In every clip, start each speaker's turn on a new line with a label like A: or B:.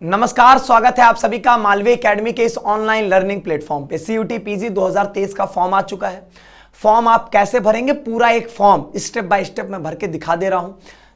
A: नमस्कार, स्वागत है आप सभी का मालवी एकेडमी के इस ऑनलाइन लर्निंग प्लेटफॉर्म पे। सीयूटी पीजी 2023 का फॉर्म आ चुका है। फॉर्म आप कैसे भरेंगे, पूरा एक फॉर्म स्टेप बाय स्टेप मैं भर के दिखा दे रहा हूं,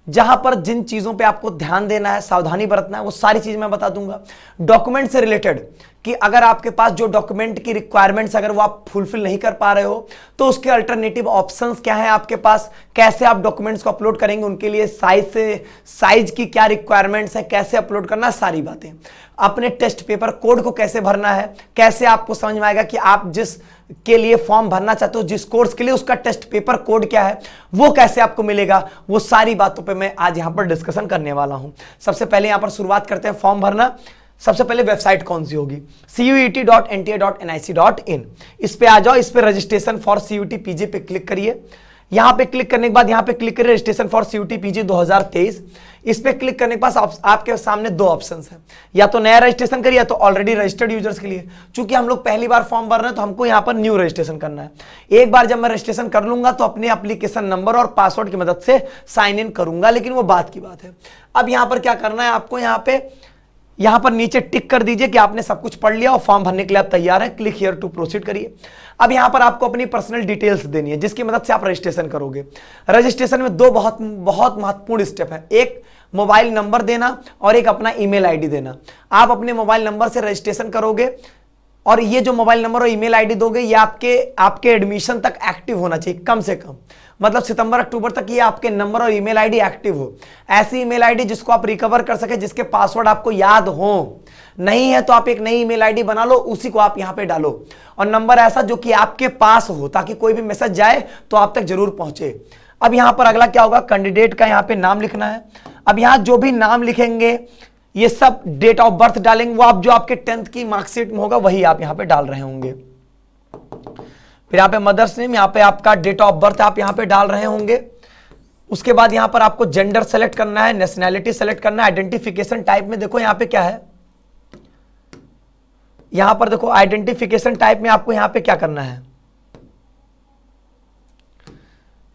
A: जहां पर जिन चीजों पे आपको ध्यान देना है, सावधानी बरतना है, वो सारी चीज मैं बता दूंगा। डॉक्यूमेंट से रिलेटेड कि अगर आपके पास जो डॉक्यूमेंट की रिक्वायरमेंट्स अगर वो आप फुलफिल नहीं कर पा रहे हो तो उसके अल्टरनेटिव ऑप्शंस क्या है आपके पास, कैसे आप डॉक्यूमेंट्स को अपलोड करेंगे, उनके लिए साइज की क्या रिक्वायरमेंट्स है, कैसे अपलोड करना, सारी बातें। अपने टेस्ट पेपर कोड को कैसे भरना है, कैसे आपको समझ में आएगा कि आप जिस के लिए फॉर्म भरना चाहते हो, जिस कोर्स के लिए, उसका टेस्ट पेपर कोड क्या है, वो कैसे आपको मिलेगा, वो सारी बातों पे मैं आज यहां पर डिस्कशन करने वाला हूं। सबसे पहले यहां पर शुरुआत करते हैं फॉर्म भरना। सबसे पहले वेबसाइट कौन सी होगी, CUET.NTA.nic.in। इस पे आ जाओ, इस पे रजिस्ट्रेशन फॉर CUT PG पे क्लिक करिए। यहां पे क्लिक करने के बाद यहां पे क्लिक करिए रजिस्ट्रेशन फॉर CUT PG 2023। इस पे क्लिक करने के बाद आपके सामने दो ऑप्शंस हैं, या तो नया रजिस्ट्रेशन करिए या तो ऑलरेडी रजिस्टर्ड यूजर्स के लिए। चूंकि हम लोग पहली बार फॉर्म भर रहे हैं तो हमको यहां पर न्यू रजिस्ट्रेशन करना है। एक बार जब मैं रजिस्ट्रेशन कर लूंगा तो अपने एप्लीकेशन नंबर और पासवर्ड की मदद से साइन इन करूंगा, लेकिन वो बात की बात है। अब यहां पर क्या करना है आपको, यहां पर नीचे टिक कर दीजिए कि आपने सब कुछ पढ़ लिया और फॉर्म भरने के लिए आप तैयार हैं। क्लिक हियर टू प्रोसीड करिए। अब यहां पर आपको अपनी पर्सनल डिटेल्स देनी है, जिसकी मदद से आप रजिस्ट्रेशन करोगे। रजिस्ट्रेशन में दो बहुत बहुत महत्वपूर्ण स्टेप है, एक मोबाइल नंबर देना और एक अपना ईमेल आईडी देना। आप अपने मोबाइल नंबर से रजिस्ट्रेशन करोगे और ये जो मोबाइल नंबर और ईमेल आईडी दोगे, ये आपके एडमिशन तक एक्टिव होना चाहिए, कम से कम मतलब सितंबर अक्टूबर तक ये आपके नंबर और ईमेल आईडी एक्टिव हो। ऐसी ईमेल आईडी जिसको आप रिकवर कर सके, जिसके पासवर्ड आपको याद हो। नहीं है तो आप एक नई ईमेल आईडी बना लो, उसी को आप यहां पे डालो, और नंबर ऐसा जो कि आपके पास हो, ताकि कोई भी मैसेज जाए तो आप तक जरूर पहुंचे। अब यहां पर अगला क्या होगा, कैंडिडेट का यहां पे नाम लिखना है। अब यहां जो भी नाम लिखेंगे ये सब डेट ऑफ बर्थ डालेंगे, वो आप जो आपके 10th की मार्कशीट में होगा वही आप यहां पे डाल रहे होंगे। फिर यहां पे मदर्स नेम, यहां पे आपका डेट ऑफ बर्थ आप यहां पे डाल रहे होंगे। उसके बाद यहां पर आपको जेंडर सेलेक्ट करना है, नेशनैलिटी सेलेक्ट करना है। आइडेंटिफिकेशन टाइप में देखो यहां पे क्या है, यहां पर देखो आइडेंटिफिकेशन टाइप में आपको यहां पे क्या करना है,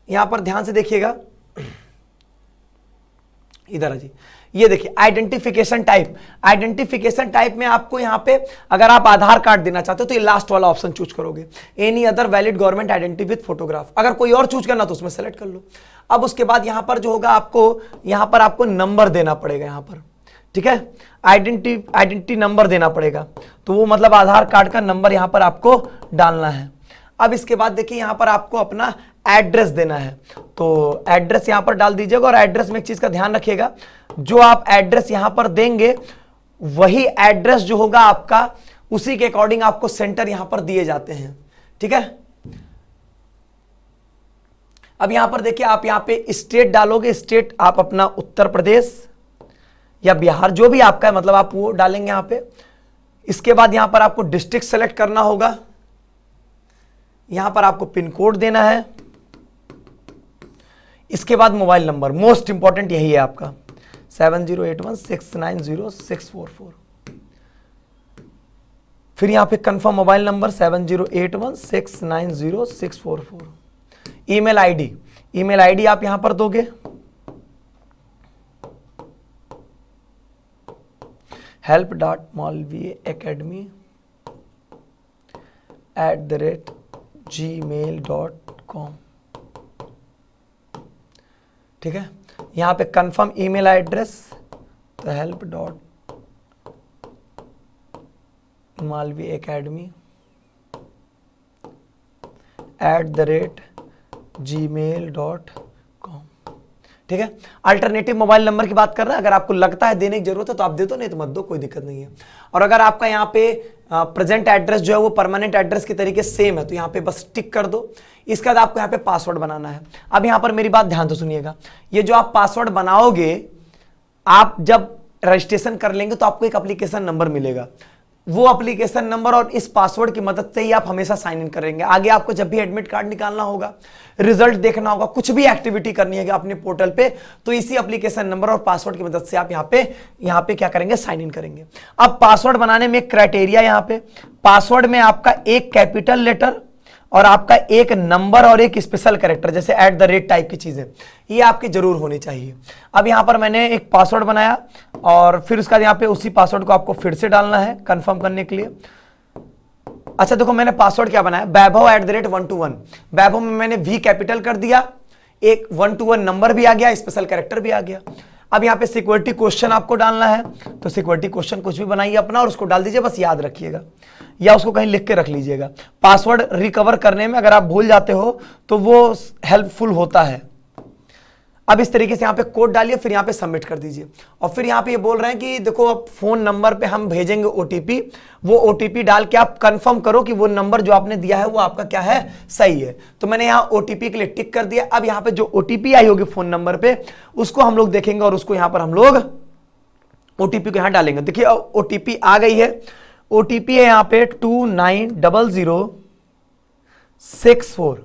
A: यहां पर ध्यान से देखिएगा, इधर है जी, ये देखिए आइडेंटिफिकेशन टाइप में आपको यहां पे अगर आप आधार कार्ड देना चाहते हो तो ये लास्ट वाला ऑप्शन चूज करोगे। Any other valid government identity with photograph, अगर कोई और चूज करना तो उसमें सेलेक्ट कर लो। अब उसके बाद यहां पर जो होगा, आपको यहां पर आपको नंबर देना पड़ेगा यहां पर, ठीक है, आइडेंटिटी नंबर देना पड़ेगा, तो वो मतलब आधार कार्ड का नंबर यहां पर आपको डालना है। अब इसके बाद देखिए यहां पर आपको अपना एड्रेस देना है, तो एड्रेस यहां पर डाल दीजिएगा। और एड्रेस में एक चीज का ध्यान रखिएगा, जो आप एड्रेस यहां पर देंगे वही एड्रेस जो होगा आपका, उसी के अकॉर्डिंग आपको सेंटर यहां पर दिए जाते हैं, ठीक है। अब यहां पर देखिए आप यहां पे स्टेट डालोगे, स्टेट आप अपना उत्तर प्रदेश या बिहार जो भी आपका है, मतलब आप वो डालेंगे यहां पे। इसके बाद यहां पर आपको डिस्ट्रिक्ट सेलेक्ट करना होगा, यहां पर आपको पिन कोड देना है। इसके बाद मोबाइल नंबर, मोस्ट इंपॉर्टेंट यही है आपका 7081690644। फिर यहां पे confirm mobile number 7081690644। Email ID आप यहां पर दोगे, help.malviacademy@gmail.com, ठीक है। यहां पे कंफर्म ईमेल एड्रेस, तो help.malviacademy@gmail.com, ठीक है। अल्टरनेटिव मोबाइल नंबर की बात कर रहे हैं, अगर आपको लगता है देने की जरूरत है तो आप दे दो, नहीं तो मत दो, कोई दिक्कत नहीं है। और अगर आपका यहाँ पे प्रेजेंट एड्रेस जो है वो परमानेंट एड्रेस की तरीके सेम है तो यहाँ पे बस टिक कर दो। इसके बाद आपको यहाँ पे पासवर्ड बनाना है। अब यहाँ पर मेरी बात ध्यान से सुनिएगा, ये जो आप पासवर्ड बनाओगे, आप जब रजिस्ट्रेशन कर लेंगे तो आपको एक एप्लीकेशन नंबर मिलेगा, वो एप्लीकेशन नंबर और इस पासवर्ड की मदद से ही आप हमेशा साइन इन करेंगे। आगे आपको जब भी एडमिट कार्ड निकालना होगा, रिजल्ट देखना होगा, कुछ भी एक्टिविटी करनी है अपने पोर्टल पे, तो इसी एप्लीकेशन नंबर और पासवर्ड की मदद से आप यहाँ पे क्या करेंगे, साइन इन करेंगे। अब पासवर्ड बनाने में एक क्राइटेरिया, यहाँ पे पासवर्ड में आपका एक कैपिटल लेटर और आपका एक नंबर और एक स्पेशल कैरेक्टर जैसे @ टाइप की चीजें, ये आपकी जरूर होनी चाहिए। अब यहां पर मैंने एक पासवर्ड बनाया और फिर उसका यहां पे उसी पासवर्ड को आपको फिर से डालना है कंफर्म करने के लिए। अच्छा देखो मैंने पासवर्ड क्या बनाया, वैभव @121। वैभव में मैंने V कैपिटल कर दिया, एक 1 to 1 नंबर भी आ गया, स्पेशल कैरेक्टर भी आ गया। अब यहाँ पे सिक्योरिटी क्वेश्चन आपको डालना है, तो सिक्योरिटी क्वेश्चन कुछ भी बनाइए अपना और उसको डाल दीजिए, बस याद रखिएगा या उसको कहीं लिख के रख लीजिएगा। पासवर्ड रिकवर करने में अगर आप भूल जाते हो तो वो हेल्पफुल होता है। अब इस तरीके से यहाँ पे कोड डालिए, फिर यहाँ पे सबमिट कर दीजिए और फिर यहाँ पे ये बोल रहे हैं कि देखो अब फोन नंबर पे हम भेजेंगे ओटीपी, वो ओटीपी डाल के आप कंफर्म करो कि वो नंबर जो आपने दिया है वो आपका क्या है, सही है। तो मैंने यहाँ ओटीपी के लिए टिक कर दिया। अब यहाँ पे जो ओटीपी आई होगी फोन नंबर पे उसको हम लोग देखेंगे और उसको यहाँ पर हम लोग ओटीपी को यहाँ डालेंगे। देखिए ओटीपी आ गई है, ओटीपी है यहाँ पे 290064।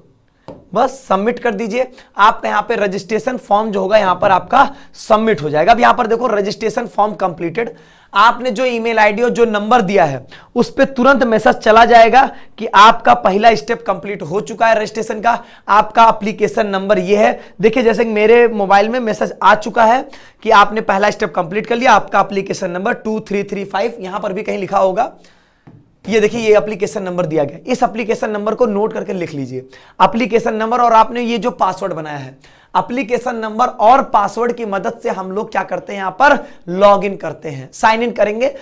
A: बस सबमिट कर दीजिए। आपका यहाँ पे रजिस्ट्रेशन फॉर्म जो होगा यहाँ पर आपका सबमिट हो जाएगा। अब यहाँ पर देखो रजिस्ट्रेशन फॉर्म कंप्लीटेड, आपने जो ईमेल आईडी और जो नंबर दिया है उस पर तुरंत मैसेज चला जाएगा कि आपका पहला स्टेप कंप्लीट हो चुका है रजिस्ट्रेशन का। आपका एप्लीकेशन नंबर ये है, देखिए जैसे मेरे मोबाइल में मैसेज आ चुका है कि आपने पहला स्टेप कंप्लीट कर लिया। आपका एप्लीकेशन नंबर 2335 यहां पर भी कहीं लिखा होगा, ये देखिए ये एप्लीकेशन नंबर दिया गया। इस एप्लीकेशन नंबर को नोट करके लिख लीजिए, एप्लीकेशन नंबर और आपने ये जो पासवर्ड बनाया है, एप्लीकेशन नंबर और पासवर्ड की मदद से हम लोग क्या करते हैं, यहां पर लॉग इन करते हैं, साइन इन करेंगे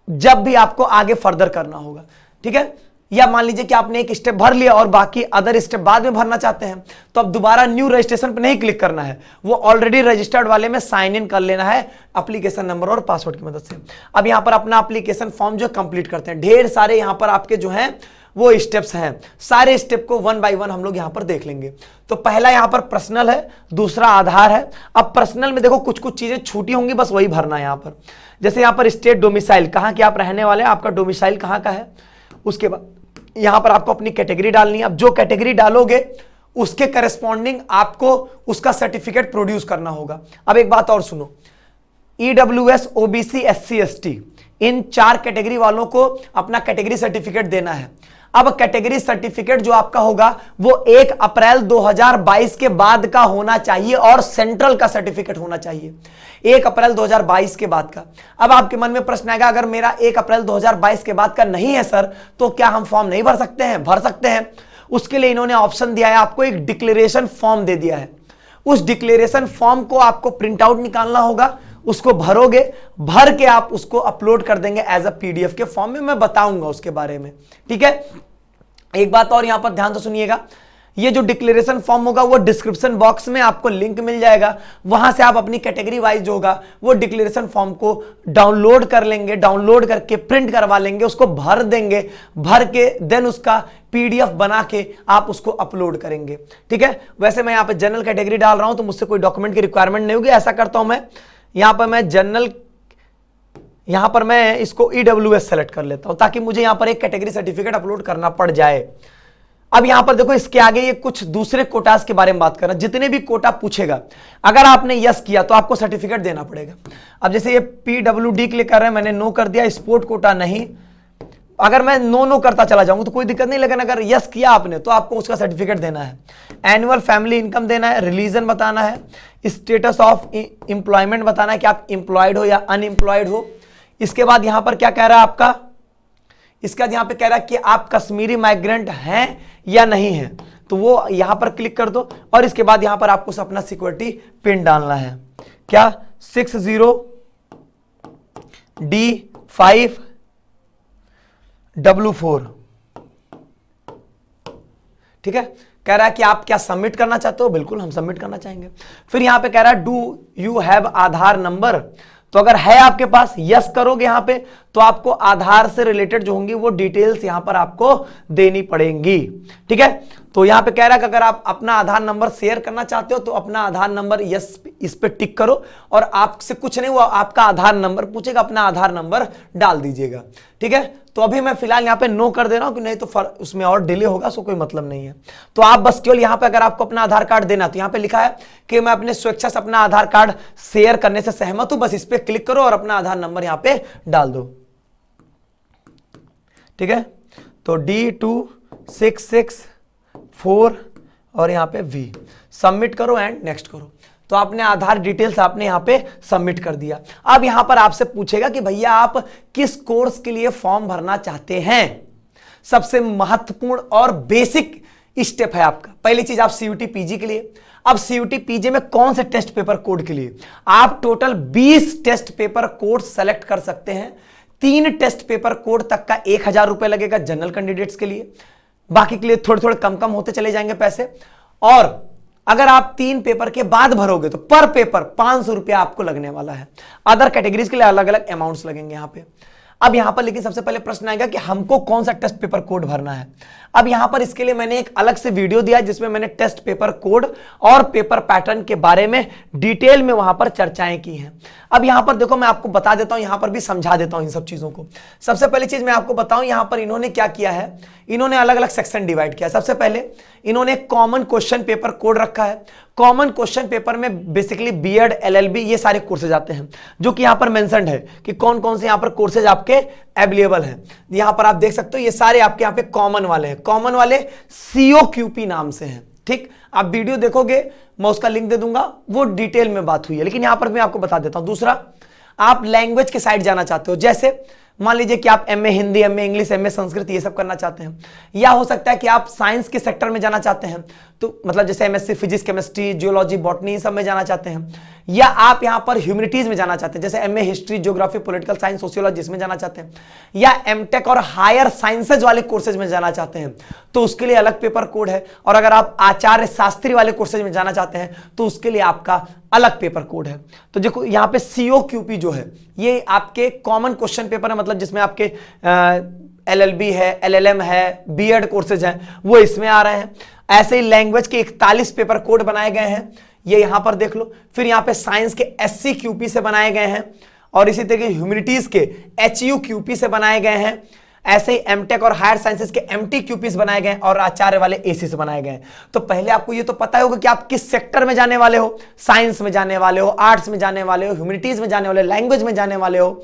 A: जब भी आपको आगे फर्दर करना होगा। ठीक है, या मान लीजिए कि आपने एक स्टेप भर लिया और बाकी अदर स्टेप बाद में भरना चाहते हैं तो अब दोबारा न्यू रजिस्ट्रेशन पे नहीं क्लिक करना है, वो ऑलरेडी रजिस्टर्ड वाले में साइन इन कर लेना है एप्लीकेशन नंबर और पासवर्ड की मदद से। अब यहां पर अपना एप्लीकेशन फॉर्म जो कंप्लीट करते हैं, ढेर सारे यहां पर आपके जो हैं वो स्टेप्स हैं, सारे स्टेप को 1 by 1 हम लोग यहां पर देख लेंगे। तो पहला यहां पर पर्सनल है, दूसरा आधार है। अब पर्सनल में देखो कुछ कुछ चीजें छूटी होंगी, बस वही भरना है यहां पर। जैसे यहां पर स्टेट डोमिसाइल, कहां के आप रहने वाले हैं, आपका डोमिसाइल कहां का है। उसके बाद यहां पर आपको अपनी कैटेगरी डालनी है। अब जो कैटेगरी डालोगे उसके करस्पॉन्डिंग आपको उसका सर्टिफिकेट प्रोड्यूस करना होगा। अब एक बात और सुनो, ईडब्ल्यूएस, ओबीसी, एससी, एसटी, इन 4 कैटेगरी वालों को अपना कैटेगरी सर्टिफिकेट देना है। अब कैटेगरी सर्टिफिकेट जो आपका होगा वो 1 अप्रैल 2022 के बाद का होना चाहिए और सेंट्रल का सर्टिफिकेट होना चाहिए 1 अप्रैल 2022 के बाद का। अब आपके मन में प्रश्न आएगा, अगर मेरा 1 अप्रैल 2022 के बाद का नहीं है सर तो क्या हम फॉर्म नहीं भर सकते हैं? भर सकते हैं। उसके लिए इन्होंने ऑप्शन दिया है, आपको एक डिक्लेरेशन फॉर्म दे दिया है। उस डिक्लेरेशन फॉर्म को आपको प्रिंट आउट निकालना होगा, उसको भरोगे, भर के आप उसको अपलोड कर देंगे एज अ पीडीएफ के फॉर्म में। मैं बताऊंगा उसके बारे में, ठीक है। एक बात और यहां पर ध्यान से सुनिएगा, ये जो डिक्लेरेशन फॉर्म होगा वो डिस्क्रिप्शन बॉक्स में आपको लिंक मिल जाएगा, वहां से आप अपनी कैटेगरी वाइज होगा वो डिक्लेरेशन फॉर्म को डाउनलोड कर लेंगे, डाउनलोड करके प्रिंट करवा लेंगे, उसको भर देंगे, भर के देन उसका पीडीएफ बना के आप उसको अपलोड करेंगे, ठीक है। वैसे मैं यहां पर जनरल कैटेगरी डाल रहा हूं तो मुझसे कोई डॉक्यूमेंट की रिक्वायरमेंट नहीं होगी। ऐसा करता हूं मैं यहां पर मैं जनरल, यहां पर मैं इसको ईडब्ल्यूएस सेलेक्ट कर लेता हूं ताकि मुझे यहां पर एक कैटेगरी सर्टिफिकेट अपलोड करना पड़ जाए। अब यहां पर देखो इसके आगे ये कुछ दूसरे कोटास के बारे में बात करना, जितने भी कोटा पूछेगा अगर आपने यस किया तो आपको सर्टिफिकेट देना पड़ेगा। अब जैसे ये पीडब्ल्यूडी क्लिक कर रहे हैं, मैंने नो कर दिया, स्पोर्ट कोटा नहीं। अगर मैं नो करता चला जाऊंगा तो कोई दिक्कत नहीं, लेकिन अगर यस किया आपने तो आपको उसका सर्टिफिकेट देना है। एनुअल फैमिली इनकम देना है, रिलीजन बताना है, स्टेटस ऑफ एम्प्लॉयमेंट बताना है कि आप एम्प्लॉयड हो या अनएम्प्लॉयड हो। इसके बाद यहां पर क्या कह रहा है आपका, इसके बाद यहां पे कह रहा है कि आप कश्मीरी माइग्रेंट हैं या नहीं है, तो वो यहां पर क्लिक कर दो और इसके बाद यहां पर आपको अपना सिक्योरिटी पिन डालना है, क्या 60D5W4, ठीक है। कह रहा है कि आप क्या सबमिट करना चाहते हो, बिल्कुल हम सबमिट करना चाहेंगे। फिर यहां पे कह रहा है do you have Aadhaar number, तो अगर है आपके पास यस करोगे यहां पे तो आपको आधार से रिलेटेड जो होंगी वो डिटेल्स यहां पर आपको देनी पड़ेंगी, ठीक है। तो यहां पे कह रहा है कि अगर आप अपना आधार नंबर शेयर करना चाहते हो तो अपना आधार नंबर यस इस पे टिक करो और आपसे कुछ नहीं हुआ, आपका आधार नंबर पूछेगा, अपना आधार नंबर डाल दीजिएगा, ठीक है। तो अभी मैं फिलहाल यहां पे नो कर दे रहा हूं कि नहीं तो उसमें और डिले होगा, सो कोई मतलब नहीं है। तो आप बस केवल यहां पे अगर आपको अपना आधार कार्ड देना तो यहां पे लिखा है कि मैं अपने स्वेच्छा से अपना आधार कार्ड शेयर करने से सहमत हूं, बस इस पे क्लिक करो और अपना आधार नंबर यहां पे डाल दो, ठीक है। तो D266 4 और यहाँ पे V। सबमिट करो एंड नेक्स्ट करो। तो आपने आधार डिटेल्स आपने यहाँ पे सबमिट कर दिया। अब यहाँ पर आपसे पूछेगा कि भैया आप किस कोर्स के लिए फॉर्म भरना चाहते हैं। सबसे महत्वपूर्ण और बेसिक स्टेप है आपका। पहली चीज आप CUT PG के लिए। अब CUT PG में कौन से टेस्ट पेपर कोड के लिए आप total 20 test paper code select कर सकते हैं। 3 टेस्ट पेपर कोड तक का 1000 रुपए लगेगा जनरल कैंडिडेट्स के लिए, बाकी के लिए थोड़े थोड़े कम कम होते चले जाएंगे पैसे। और अगर आप 3 पेपर के बाद भरोगे तो पर पेपर 500 रुपया आपको लगने वाला है। अदर कैटेगरीज के लिए अलग अलग अमाउंट्स लगेंगे यहां पे। अब यहां पर लेकिन सबसे पहले प्रश्न आएगा कि हमको कौन सा टेस्ट पेपर कोड भरना है। अब यहां पर इसके लिए मैंने एक अलग से वीडियो दिया जिसमें मैंने टेस्ट पेपर कोड और पेपर पैटर्न के बारे में डिटेल में वहां पर चर्चाएं की हैं। अब यहां पर देखो मैं आपको बता देता हूं, यहां पर भी समझा देता हूं इन सब चीजों को। सबसे पहली चीज मैं आपको बताऊं, यहां पर इन्होंने क्या किया है, इन्होंने अलग अलग सेक्शन डिवाइड किया। सबसे पहले इन्होंने कॉमन क्वेश्चन पेपर कोड रखा है। कॉमन क्वेश्चन पेपर में बेसिकली बीएड LLB ये सारे कोर्सेज आते हैं, जो कि यहां पर मेंशन्ड है कि कौन कौन से यहां पर कोर्सेज आपके अवेलेबल हैं। यहां पर आप देख सकते हो ये सारे आपके यहां पे कॉमन वाले हैं। कॉमन वाले COQP नाम से हैं। ठीक, आप वीडियो देखोगे मैं उसका लिंक दे दूंगा, वो डिटेल में बात हुई है, लेकिन यहां पर मैं आपको बता देता हूं। दूसरा, आप लैंग्वेज के साइड जाना चाहते हो, जैसे मान लीजिए कि आप MA Hindi, MA English, MA Sanskrit ये सब करना चाहते हैं, या हो सकता है कि आप साइंस के सेक्टर में जाना चाहते हैं, तो मतलब जैसे MSc physics, chemistry, geology, botany सब में जाना चाहते हैं, या आप यहां पर ह्यूमैनिटीज में जाना चाहते हैं, जैसे MA history, geography, political science, sociology इसमें जाना चाहते हैं, या MTech और हायर साइंसेज वाले कोर्सेज में जाना चाहते हैं, तो उसके लिए अलग पेपर कोड है। और अगर आप आचार्य शास्त्री वाले कोर्सेज में जाना चाहते हैं तो उसके लिए आपका अलग पेपर कोड है। तो देखो यहां पे COQP जो है ये आपके कॉमन क्वेश्चन पेपर है, मतलब जिसमें आपके LLB है, LLM है, बीएड कोर्सेज हैं, वो इसमें आ रहे हैं। ऐसे ही लैंग्वेज के 41 पेपर कोड बनाए गए हैं, ये यहां पर देख लो। फिर यहां पे साइंस के SCQP से बनाए गए हैं, और इसी तरीके ह्यूमैनिटीज के HUQP से बनाए गए हैं। ऐसे ही MTech और हायर साइंसेज के MTQP से बनाए गए हैं, और आचार्य वाले AC से बनाए गए हैं। तो पहले आपको ये तो पता होगा कि आप किस सेक्टर में जाने वाले हो, साइंस में जाने वाले हो, आर्ट्स में जाने वाले हो, ह्यूमैनिटीज में जाने वाले हो, लैंग्वेज में जाने वाले हो,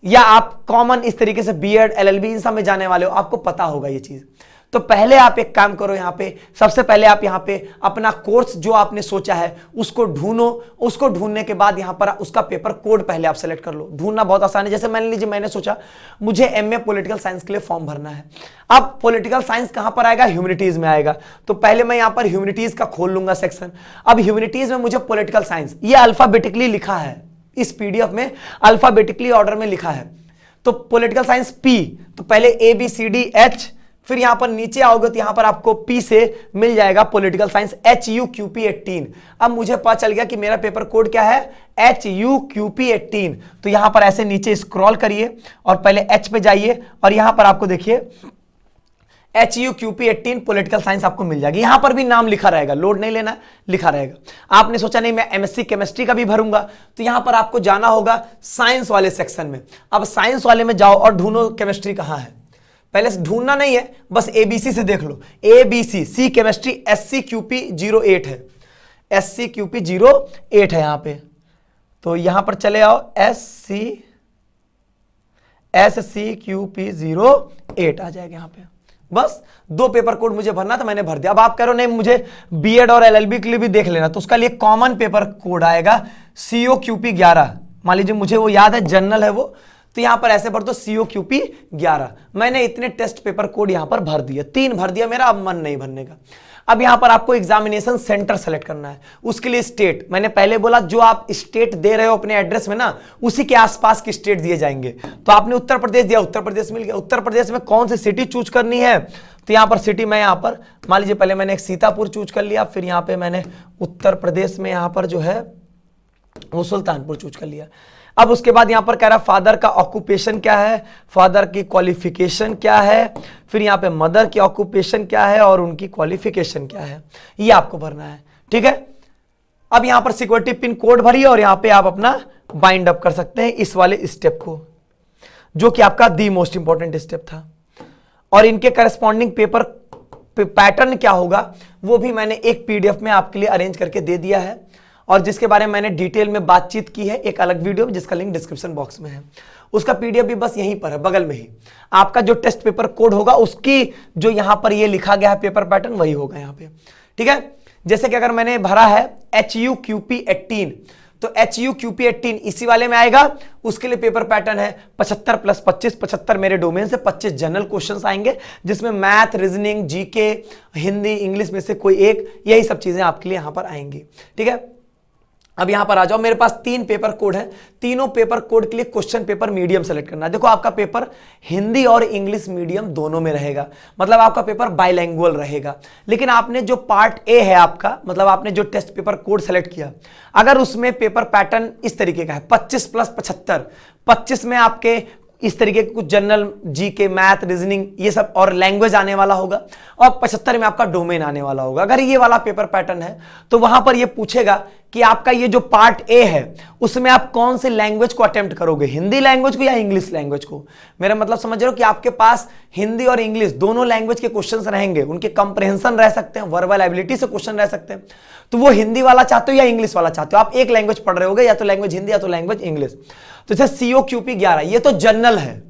A: या आप कॉमन इस तरीके से बीएड LLB इन सब में जाने वाले हो, आपको पता होगा ये चीज। तो पहले आप एक काम करो, यहां पे सबसे पहले आप यहां पे अपना कोर्स जो आपने सोचा है उसको ढूंढो। उसको ढूंढने के बाद यहां पर उसका पेपर कोड पहले आप सेलेक्ट कर लो। ढूंढना बहुत आसान है। जैसे मान लीजिए मैंने सोचा मुझे MA पॉलिटिकल साइंस के लिए फॉर्म भरना है। अब पॉलिटिकल साइंस कहां पर आएगा, ह्यूमैनिटीज में आएगा। तो पहले मैं यहां पर ह्यूमैनिटीज का खोल लूंगा सेक्शन। अब ह्यूमैनिटीज में मुझे पॉलिटिकल साइंस, ये अल्फाबेटिकली लिखा है, इस PDF में अल्फाबेटिकली ऑर्डर में लिखा है। तो पॉलिटिकल साइंस P, तो पहले ABCDH, फिर यहां पर नीचे आओगे तो यहां पर आपको P से मिल जाएगा पॉलिटिकल साइंस HUQP 18। अब मुझे पता चल गया कि मेरा पेपर कोड क्या है, HUQP 18। तो यहां पर ऐसे नीचे स्क्रॉल करिए और पहले H पे जाइए, और यहां पर आपको देखिए HUQP 18 पॉलिटिकल साइंस आपको मिल जाएगी। यहां पर भी नाम लिखा रहेगा, लोड नहीं लेना, लिखा रहेगा। आपने सोचा नहीं मैं MSc केमिस्ट्री का भी भरूंगा, तो यहां पर आपको जाना होगा साइंस वाले सेक्शन में। अब साइंस वाले में जाओ और ढूंढो केमिस्ट्री कहां है। पहले ढूंढना नहीं है, बस ABC से देख लो, ABC, C केमिस्ट्री, SCQP 08 है, SCQP 08 है यहां पे। तो यहां पर चले आओ, SCQP 08 आ जाएगा यहां पे। बस 2 पेपर कोड मुझे भरना था, मैंने भर दिया। अब आप कह रहे हो नहीं मुझे बीएड और LLB के लिए भी देख लेना, तो उसका लिए कॉमन पेपर कोड आएगा COQP 11। मान लीजिए मुझे वो याद है, जनरल है वो, तो यहां पर ऐसे भर दो COQP 11। मैंने इतने टेस्ट पेपर कोड यहां पर भर दिए, 3 भर दिया, मेरा अब मन नहीं भरने का। अब यहां पर आपको एग्जामिनेशन सेंटर सेलेक्ट करना है। उसके लिए स्टेट, मैंने पहले बोला जो आप स्टेट दे रहे हो अपने एड्रेस में ना, उसी के आसपास के स्टेट दिए जाएंगे। तो आपने उत्तर प्रदेश दिया, उत्तर प्रदेश मिल गया। उत्तर प्रदेश में कौन सी सिटी चूज करनी है, तो यहां पर सिटी मैं यहां पर मान लीजिए पहले मैंने एक सीतापुर चूज कर लिया, फिर यहां पर मैंने उत्तर प्रदेश में यहां पर जो है वो सुल्तानपुर चूज कर लिया। अब उसके बाद यहां पर कह रहा है फादर का ऑक्यूपेशन क्या है, फादर की क्वालिफिकेशन क्या है, फिर यहां पे मदर की ऑक्यूपेशन क्या है और उनकी क्वालिफिकेशन क्या है, ये आपको भरना है। ठीक है, अब यहां पर सिक्योरिटी पिन कोड भरिए और यहां पे आप अपना बाइंड अप कर सकते हैं इस वाले स्टेप को, जो कि आपका दी मोस्ट इंपॉर्टेंट स्टेप था। और इनके करस्पॉन्डिंग पेपर पैटर्न क्या होगा वो भी मैंने एक PDF में आपके लिए अरेंज करके दे दिया है, और जिसके बारे में मैंने डिटेल में बातचीत की है एक अलग वीडियो में, जिसका लिंक डिस्क्रिप्शन बॉक्स में है। उसका पीडीएफ भी बस यहीं पर है, बगल में ही। आपका जो टेस्ट पेपर कोड होगा उसकी जो यहां पर ये लिखा गया है पेपर पैटर्न वही होगा यहां पे, ठीक है। जैसे कि अगर मैंने भरा है HUQP18, तो HUQP18 इसी वाले में आएगा। उसके लिए पेपर पैटर्न है 75 + 25, 75 मेरे डोमेन से, 25 जनरल क्वेश्चंस आएंगे जिसमें math, reasoning, GK, Hindi, English में से कोई एक, यही सब चीजें आपके लिए यहां पर आएंगी, ठीक है। अब यहां पर आ जाओ, मेरे पास 3 पेपर कोड हैं, तीनों पेपर कोड के लिए क्वेश्चन पेपर मीडियम सेलेक्ट करना है। देखो आपका पेपर हिंदी और इंग्लिश मीडियम दोनों में रहेगा, मतलब आपका पेपर बाइलैंग्युअल रहेगा। लेकिन आपने जो पार्ट ए है आपका, मतलब आपने जो टेस्ट पेपर कोड सेलेक्ट किया, अगर उसमें पेपर पैटर्न इस तरीके का है 25 + 75, 25 में आपके इस तरीके के कुछ जनरल, जीके, मैथ, रीजनिंग ये सब और लैंग्वेज आने वाला होगा, और 75 में आपका डोमेन आने वाला होगा। अगर ये वाला पेपर पैटर्न है तो वहां पर ये पूछेगा कि आपका ये जो पार्ट ए है उसमें आप कौन से लैंग्वेज को अटेम्प्ट करोगे, हिंदी लैंग्वेज को या इंग्लिश लैंग्वेज को। मेरा मतलब समझ रहे हो कि आपके पास हिंदी और इंग्लिश दोनों लैंग्वेज के क्वेश्चंस रहेंगे, उनके कंप्रहेंशन रह सकते हैं, वर्बल एबिलिटी से क्वेश्चन रह सकते हैं। तो वो हिंदी वाला चाहते हो या इंग्लिश वाला चाहते हो, आप एक लैंग्वेज पढ़ रहे होगे, या तो लैंग्वेज हिंदी या तो लैंग्वेज इंग्लिश। तो जैसे COQP11 ये तो जनरल है,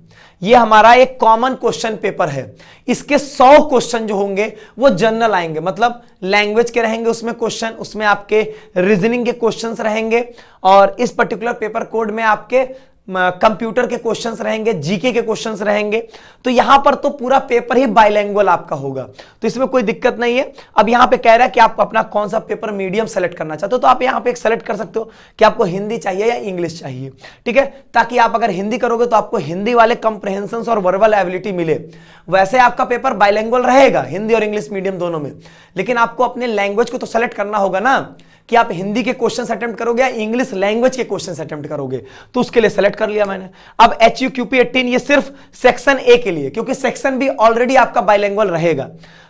A: ये हमारा एक कॉमन क्वेश्चन पेपर है। इसके 100 क्वेश्चन जो होंगे वो जनरल आएंगे, मतलब लैंग्वेज के रहेंगे उसमें क्वेश्चन, उसमें आपके रीजनिंग के क्वेश्चंस रहेंगे, और इस पर्टिकुलर पेपर कोड में आपके कंप्यूटर के क्वेश्चंस रहेंगे, जीके के क्वेश्चंस रहेंगे। तो यहां पर तो पूरा पेपर ही बाइलैंग्युअल आपका होगा, तो इसमें कोई दिक्कत नहीं है। अब यहां पे कह रहा है कि आप अपना कौन सा पेपर मीडियम सेलेक्ट करना चाहते हो, तो आप यहां पे एक सेलेक्ट कर सकते हो कि आपको हिंदी चाहिए या इंग्लिश चाहिए, ठीक है। ताकि आप अगर हिंदी करोगे तो आपको हिंदी वाले कंप्रहेंशन और वर्बल एबिलिटी मिले। वैसे आपका पेपर बाइलैंग्युअल रहेगा, हिंदी और इंग्लिश मीडियम दोनों में, लेकिन आपको अपने लैंग्वेज को तो सेलेक्ट करना होगा ना, कि आप हिंदी के क्वेश्चंस अटेम्प्ट करोगे या इंग्लिश लैंग्वेज के क्वेश्चंस अटेम्प्ट करोगे। तो उसके लिए सेलेक्ट कर लिया मैंने। अब HUQP18 ये सिर्फ सेक्शन ए के लिए, क्योंकि सेक्शन बी ऑलरेडी आपका बाइलैंग्युअल रहेगा।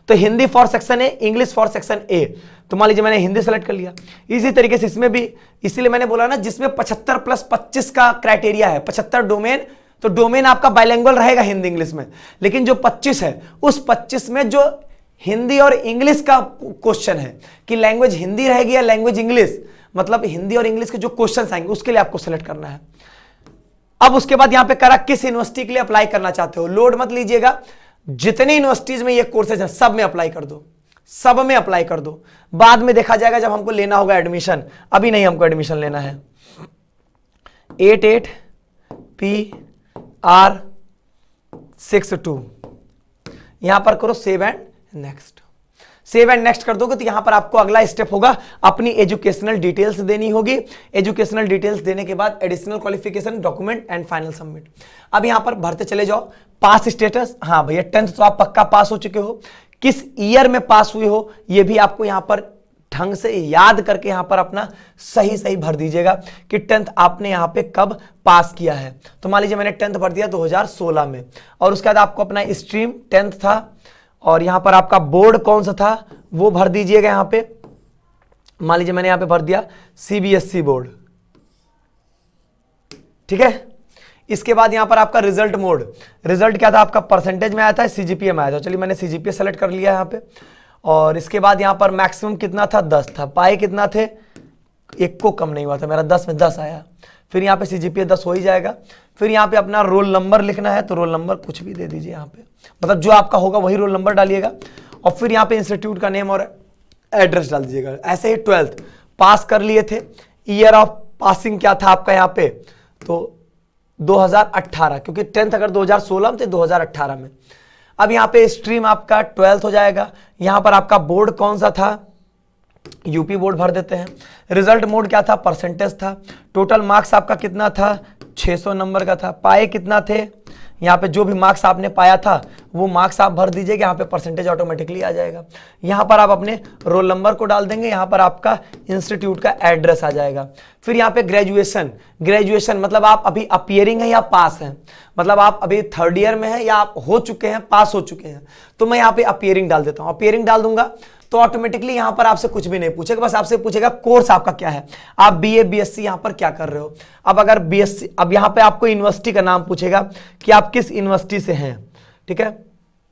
A: तो Hindi for section A, English for section A. तो मान लीजिए मैंने हिंदी सेलेक्ट कर लिया। इसी तरीके से इसमें भी, इसीलिए मैंने बोला ना, जिसमें 75 + 25 का क्राइटेरिया है, 75 डोमेन, तो डोमेन आपका बाइलैंग्युअल रहेगा हिंदी इंग्लिश में। लेकिन जो 25 है, उस 25 में जो हिंदी और इंग्लिश का क्वेश्चन है कि लैंग्वेज हिंदी रहेगी या लैंग्वेज इंग्लिश, मतलब हिंदी और इंग्लिश के जो क्वेश्चंस आएंगे उसके लिए आपको सेलेक्ट करना है। अब उसके बाद यहां पे करा किस यूनिवर्सिटी के लिए अप्लाई करना चाहते हो। लोड मत लीजिएगा, जितनी यूनिवर्सिटीज में ये कोर्सेज है सब में अप्लाई कर दो, सब में अप्लाई कर दो। बाद में देखा जाएगा जब हमको लेना होगा एडमिशन, अभी नहीं हमको एडमिशन लेना है। 88PR62 यहां पर करो save and next. Save and next कर दोगे तो यहां पर आपको अगला स्टेप होगा, अपनी एजुकेशनल डिटेल्स देनी होगी। एजुकेशनल डिटेल्स देने के बाद additional qualification, document and final submit. अब यहां पर भरते चले जाओ। पास स्टेटस, हाँ भैया 10th तो आप पक्का पास हो चुके हो, किस ईयर में पास हुए हो ये भी आपको यहां पर ढंग से याद करके यहां पर अपना सही सही भर दीजिएगा कि 10th आपने यहां पे कब पास किया है। तो मान लीजिए मैंने 10th भर दिया 2016 में, और उसके बाद आपको अपना स्ट्रीम 10th था, और यहां पर आपका बोर्ड कौन सा था वो भर दीजिएगा। यहां पे मान लीजिए मैंने यहां पे भर दिया CBSE बोर्ड, ठीक है। इसके बाद यहां पर आपका रिजल्ट मोड, रिजल्ट क्या था आपका, परसेंटेज में आया था, CGPA में आया था। चलिए मैंने CGPA सेलेक्ट कर लिया यहां पे। और इसके बाद यहां पर मैक्सिमम कितना था, 10 था। पाए कितना थे, एक को कम नहीं हुआ था, मेरा 10 में 10 आया। फिर यहाँ पे CGPA 10 हो ही जाएगा। फिर यहाँ पे अपना रोल नंबर लिखना है, तो रोल नंबर कुछ भी दे दीजिए यहाँ पे, मतलब जो आपका होगा वही रोल नंबर डालिएगा। और फिर यहाँ पे इंस्टीट्यूट का नेम और एड्रेस डाल दीजिएगा। ऐसे ही 12th पास कर लिए थे। ईयर ऑफ पासिंग क्या था आपका यहाँ पे, तो 2018, क्योंकि 10th अगर 2016 में थे 2018 में। अब यहाँ पे स्ट्रीम आपका 12th हो जाएगा। यहाँ पर आपका बोर्ड कौन सा था, यूपी बोर्ड भर देते हैं। रिजल्ट मोड क्या था, परसेंटेज था। टोटल मार्क्स आपका कितना था, 600 नंबर का था। पाए कितना थे, यहाँ पे जो भी मार्क्स आपने पाया था वो मार्क्स आप भर दीजिएगा, यहाँ पे परसेंटेज ऑटोमेटिकली आ जाएगा। यहाँ पर आप अपने रोल नंबर को डाल देंगे, यहाँ पर आपका इंस्टीट्यूट का एड्रेस आ जाएगा। फिर यहाँ पे ग्रेजुएशन, ग्रेजुएशन मतलब आप अभी अपीयरिंग है या पास हैं, मतलब आप अभी 3rd ईयर में हैं या आप हो चुके हैं, पास हो चुके हैं। तो मैं यहाँ पे अपीयरिंग डाल देता हूँ। अपीयरिंग डाल दूंगा तो ऑटोमेटिकली यहां पर आपसे कुछ भी नहीं पूछेगा, बस आपसे पूछेगा कोर्स आपका क्या है, आप BA BSc यहां पर क्या कर रहे हो। अब अगर BSc, अब यहां पे आपको यूनिवर्सिटी का नाम पूछेगा कि आप किस यूनिवर्सिटी से हैं, ठीक है।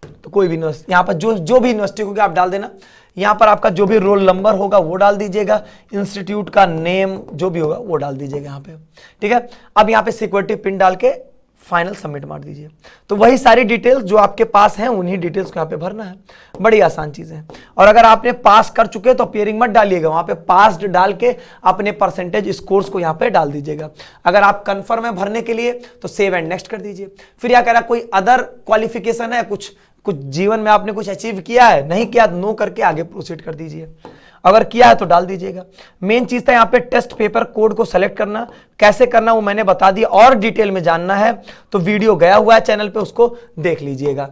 A: तो कोई भी यूनिवर्सिटी, यहां पर जो भी यूनिवर्सिटी होगी आप डाल देना। यहां पर आपका जो भी रोल नंबर होगा वो डाल दीजिएगा, इंस्टीट्यूट का नेम जो भी होगा वो डाल दीजिएगा यहाँ पे, ठीक है। अब यहाँ पे सिक्योरिटी पिन डाल के फाइनल सबमिट मार दीजिए। तो वही सारी डिटेल्स जो आपके पास हैं उन्हीं डिटेल्स को यहाँ पे भरना है। बड़ी आसान चीजें हैं। और अगर आपने पास कर चुके तो अपीयरिंग मत डालिएगा, वहां पे पास्ड डाल के अपने परसेंटेज स्कोर्स को यहाँ पे डाल दीजिएगा। अगर आप कंफर्म है भरने के लिए तो सेव एंड नेक्स्ट कर दीजिए। फिर या कह रहा कोई अदर क्वालिफिकेशन है, कुछ जीवन में आपने कुछ अचीव किया है, नहीं किया तो नो करके आगे प्रोसीड कर दीजिए। अगर किया है तो डाल दीजिएगा। मेन चीज था यहाँ पे टेस्ट पेपर कोड को सेलेक्ट करना, कैसे करना वो मैंने बता दिया। और डिटेल में जानना है तो वीडियो गया हुआ है चैनल पे, उसको देख लीजिएगा।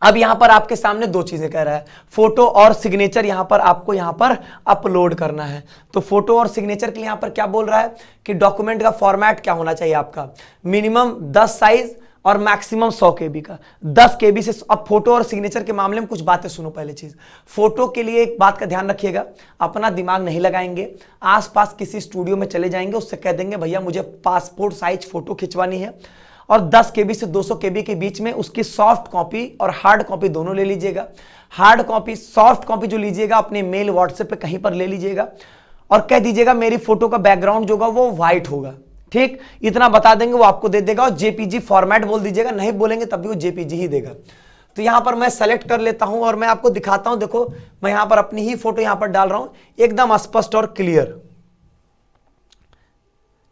A: अब यहां पर आपके सामने दो चीजें कह रहा है, फोटो और सिग्नेचर यहां पर आपको यहां पर अपलोड करना है। तो फोटो और सिग्नेचर के लिए यहां पर क्या बोल रहा है कि डॉक्यूमेंट का फॉर्मेट क्या होना चाहिए आपका, मिनिमम 10 साइज और मैक्सिमम 100 KB का। 10 KB से अब फोटो और सिग्नेचर के मामले में कुछ बातें सुनो। पहले चीज, फोटो के लिए एक बात का ध्यान रखिएगा, अपना दिमाग नहीं लगाएंगे, आसपास किसी स्टूडियो में चले जाएंगे, उससे कह देंगे भैया मुझे पासपोर्ट साइज फोटो खिंचवानी है, और 10 KB से 200 KB के बीच में उसकी सॉफ्ट कॉपी और हार्ड कॉपी दोनों ले लीजिएगा। हार्ड कॉपी, सॉफ्ट कॉपी जो लीजिएगा अपने मेल व्हाट्सएप पे कहीं पर ले लीजिएगा और कह दीजिएगा मेरी फोटो का बैकग्राउंड जो होगा वो व्हाइट होगा। ठीक, इतना बता देंगे, वो आपको दे देगा। और JPG फॉर्मेट बोल दीजिएगा, नहीं बोलेंगे तब भी वो JPG ही देगा। तो यहां पर मैं सेलेक्ट कर लेता हूं और मैं आपको दिखाता हूं। देखो मैं यहां पर अपनी ही फोटो यहां पर डाल रहा हूं, एकदम स्पष्ट और क्लियर।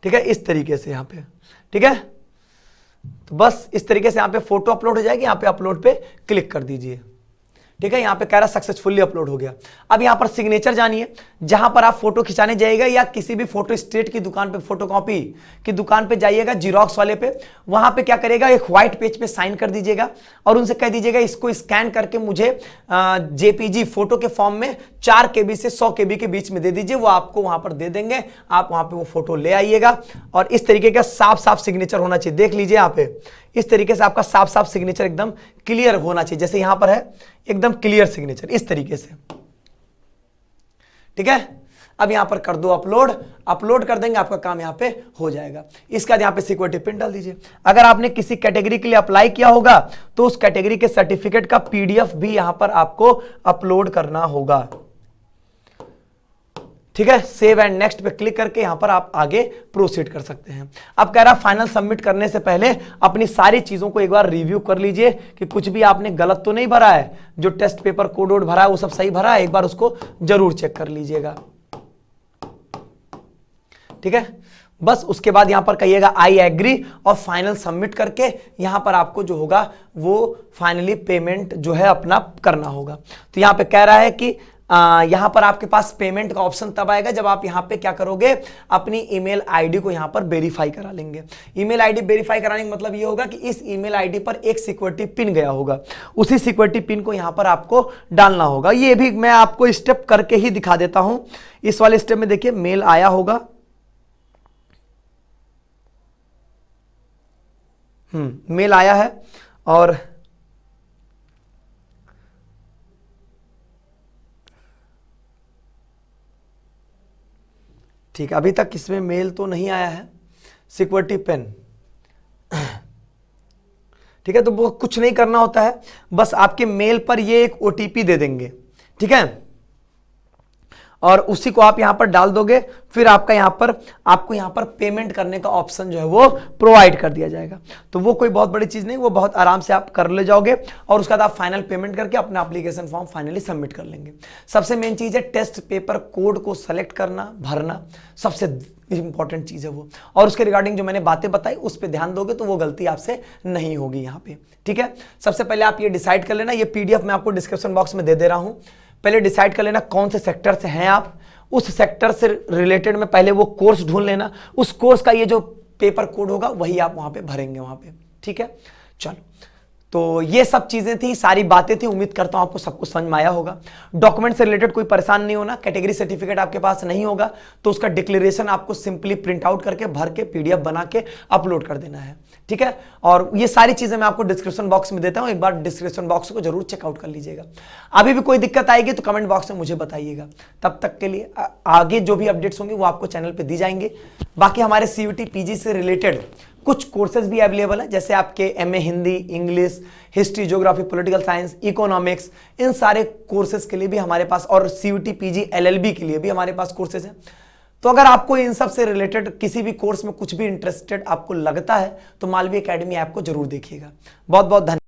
A: ठीक है, इस तरीके से यहां पे। ठीक है, तो बस इस तरीके से यहां पे फोटो अपलोड हो जाएगी। यहां पे अपलोड पे क्लिक कर दीजिए। ठीक है, यहां पे कह रहा सक्सेसफुली अपलोड हो गया। अब यहां पर सिग्नेचर जानिए, जहां पर आप फोटो खिंचाने जाइएगा या किसी भी फोटो स्टेट की दुकान पे, फोटोकॉपी की दुकान पे जाइएगा, जीरोक्स वाले पे, वहां पे क्या करेगा, एक व्हाइट पेज पे साइन कर दीजिएगा और उनसे कह दीजिएगा इसको स्कैन करके मुझे JPG फोटो के फॉर्म में 4 KB से 100 KB के बीच में दे दीजिए। वो आपको वहां पर दे देंगे, आप वहां पे वो फोटो ले आइएगा। और इस तरीके का साफ साफ सिग्नेचर होना चाहिए। देख लीजिए यहां पे इस तरीके से आपका साफ साफ सिग्नेचर एकदम क्लियर होना चाहिए, जैसे यहां पर है एकदम क्लियर सिग्नेचर इस तरीके से। ठीक है, अब यहां पर कर दो अपलोड। अपलोड कर देंगे, आपका काम यहां पे हो जाएगा। इसका यहां पे सिक्योरिटी पिन डाल दीजिए। अगर आपने किसी कैटेगरी के लिए अप्लाई किया होगा तो उस कैटेगरी के सर्टिफिकेट का PDF भी यहां पर आपको अपलोड करना होगा। ठीक है, सेव एंड नेक्स्ट पे क्लिक करके यहां पर आप आगे प्रोसीड कर सकते हैं। अब कह रहा फाइनल सबमिट करने से पहले अपनी सारी चीजों को एक बार रिव्यू कर लीजिए कि कुछ भी आपने गलत तो नहीं भरा है, जो टेस्ट पेपर कोड वोड भरा है वो सब सही भरा है, एक बार उसको जरूर चेक कर लीजिएगा। ठीक है, बस उसके बाद यहां पर कहिएगा आई एग्री और फाइनल सबमिट करके यहां पर आपको जो होगा वो फाइनली पेमेंट जो है अपना करना होगा। तो यहां पे कह रहा है कि यहां पर आपके पास पेमेंट का ऑप्शन तब आएगा जब आप यहां पे क्या करोगे, अपनी ईमेल आईडी को यहां पर वेरीफाई करा लेंगे। ईमेल आईडी वेरीफाई कराने का मतलब ये होगा कि इस ईमेल आईडी पर एक सिक्योरिटी पिन गया होगा, उसी सिक्योरिटी पिन को यहां पर आपको डालना होगा। ये भी मैं आपको स्टेप करके ही दिखा देता हूं। इस वाले स्टेप में देखिए मेल आया होगा, मेल आया है और ठीक है, अभी तक इसमें मेल तो नहीं आया है, सिक्योरिटी पिन। ठीक है, तो वो कुछ नहीं करना होता है, बस आपके मेल पर ये एक OTP दे देंगे। ठीक है, और उसी को आप यहां पर डाल दोगे, फिर आपका आपको यहां पर पेमेंट करने का ऑप्शन जो है वो प्रोवाइड कर दिया जाएगा। तो वो कोई बहुत बड़ी चीज नहीं, वो बहुत आराम से आप कर ले जाओगे और उसके बाद आप फाइनल पेमेंट करके अपना एप्लीकेशन फॉर्म फाइनली सबमिट कर लेंगे। सबसे मेन चीज है टेस्ट पेपर कोड को सेलेक्ट करना, भरना, सबसे इंपॉर्टेंट चीज है वो। और उसके रिगार्डिंग जो मैंने बातें बताई उस पर ध्यान दोगे तो वो गलती आपसे नहीं होगी यहां पे। ठीक है, सबसे पहले आप ये डिसाइड कर लेना, ये PDF मैं आपको डिस्क्रिप्शन बॉक्स में दे दे रहा हूं। पहले डिसाइड कर लेना कौन से सेक्टर से हैं आप, उस सेक्टर से रिलेटेड में पहले वो कोर्स ढूंढ लेना, उस कोर्स का ये जो पेपर कोड होगा वही आप वहां पे भरेंगे वहां पे। ठीक है, चलो, तो ये सब चीजें थी, सारी बातें थी। उम्मीद करता हूं आपको सब कुछ समझ में आया होगा। डॉक्यूमेंट से रिलेटेड कोई परेशान नहीं होना। कैटेगरी सर्टिफिकेट आपके पास नहीं होगा तो उसका डिक्लेरेशन आपको सिंपली प्रिंट आउट करके भर के PDF बना के अपलोड कर देना है। ठीक है, और ये सारी चीजें मैं आपको डिस्क्रिप्शन बॉक्स में देता हूं, एक बार डिस्क्रिप्शन बॉक्स को जरूर चेकआउट कर लीजिएगा। अभी भी कोई दिक्कत आएगी तो कमेंट बॉक्स में मुझे बताइएगा। तब तक के लिए आगे जो भी अपडेट्स होंगे वो आपको चैनल पे दी जाएंगे। बाकी हमारे CUT PG से रिलेटेड कुछ कोर्सेज भी अवेलेबल है, जैसे आपके MA Hindi, English, history, geography, political science, economics, इन सारे कोर्सेज के लिए भी हमारे पास, और CUT PG LLB के लिए भी हमारे पास कोर्सेज हैं। तो अगर आपको इन सब से रिलेटेड किसी भी कोर्स में कुछ भी इंटरेस्टेड आपको लगता है तो मालवी एकेडमी ऐप को जरूर देखिएगा। बहुत बहुत धन्यवाद।